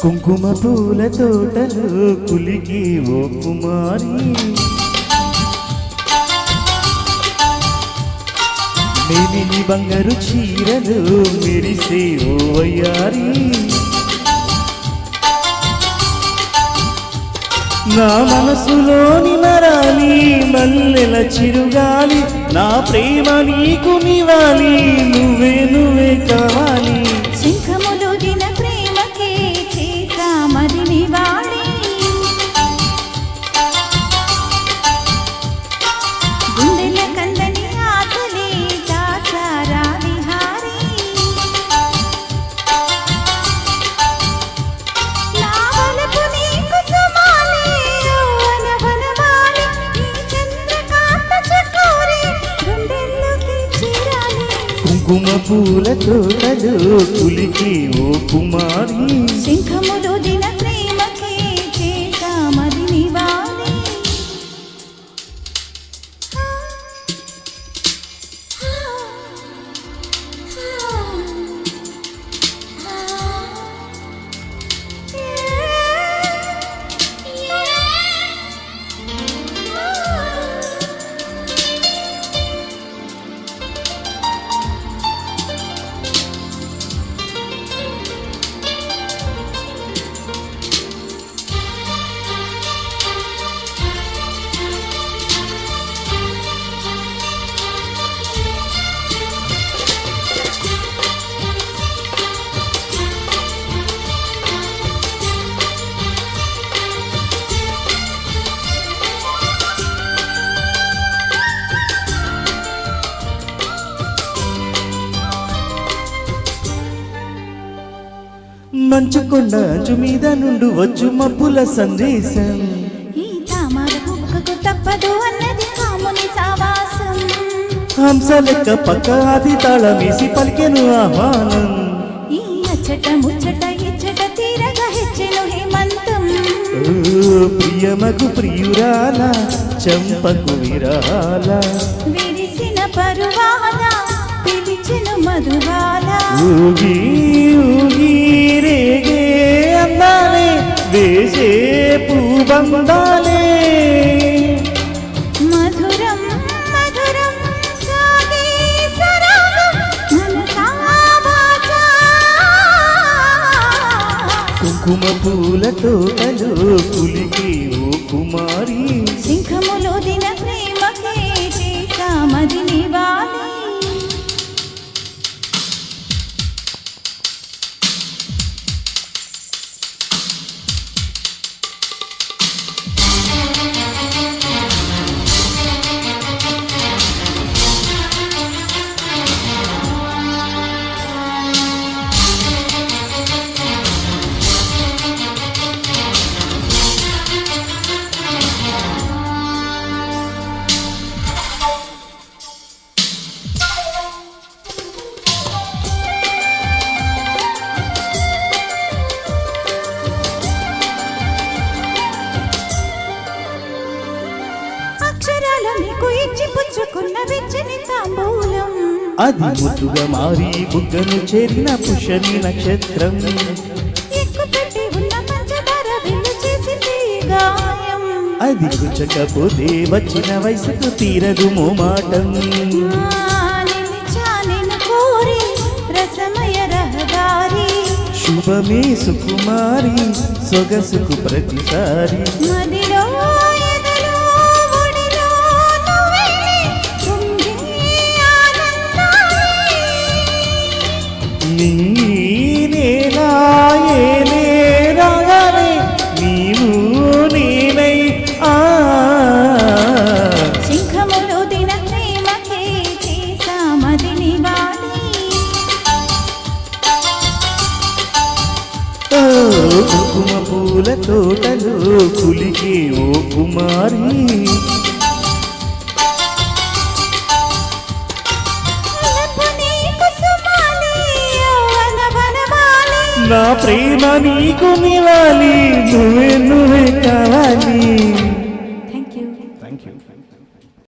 కుంకుమ పూల తోటలు కులికి ఓ కుమారి మేలిని బంగారు చీరలు మెరిసే ఓ వయ్యారి నా మనసులోని నరాలి మల్లెల చిరుగాలి నా ప్రేమ నీకు నివాలి నువ్వే నువ్వే కావాలి శంఖములు దిన ప్రేమకే చేసా మరి నివాలి గుండెల కందని ఆకలి దాచారా విహారీ నా వలపు నీకు సుమాలి యౌవన వనమాలి ఈ చంద్రకాంత చకోరి గుండెల్లోకి చేరాలి కుంకుమ పూల తోటలు కులికి ఓ కుమారి శంఖములు దిన ప్రేమకే చేసా మరి నివాలి మంచు కొండ అంచు మీద నుండి వచ్చు మబ్బుల సందేశం ఈ తామర పుక్కకు తప్పదు అన్నది కాముని సావాసం హంస లెక్క పక్క ఆది తాళమేసి పలికెను ఆహ్వానం ఈ అచ్చట ముచ్చట ఇచ్చట తీరగా హెచ్చెను హేమంతం ప్రియమగు ప్రియురాల చంపకు విరాల విరిసిన పరువాల పిలిచెను మధువాల ఊగి ఊగి రేగే అందాలే వేసే పూబందాలే మధురం మధురం సాగే సరాగం మనసా వాచా కుంకుమ పూల తోటలు కులికి ఓ కుమారి శంఖములు దిన ప్రేమకే చేసా మరి నివాలి నీకు ఇచ్చి పుచ్చుకున్న వెచ్చని తాంబూలం అది ముద్దుగా మారి బుగ్గను చేరిన పుష్యమి నక్షత్రం ఎక్కుపెట్టి ఉన్న పంచదార విల్లు చేసింది గాయం అది కుచకపోతే వచ్చిన వయసుకు తీరదు మోమాటం నిలిచానెను కోరి రసమయ రహదారి శుభమే సుకుమారి సొగసుకు ప్రతిసారి మదిలో ఎదలో ఒడిలో నువ్వే పొంగే ఆనందాలే నీ నేలా ఏలే రాగానే నీవు నేనై శంఖములు దిన ప్రేమకే చేసా మది నివాలి కుంకుమ పూల తోటలు కులికి ఓ కుమారి వలపు నీకు సుమాలి యౌవన వనమాలి నా ప్రేమ నీకు నివాలి నువ్వే నువ్వే కావాలి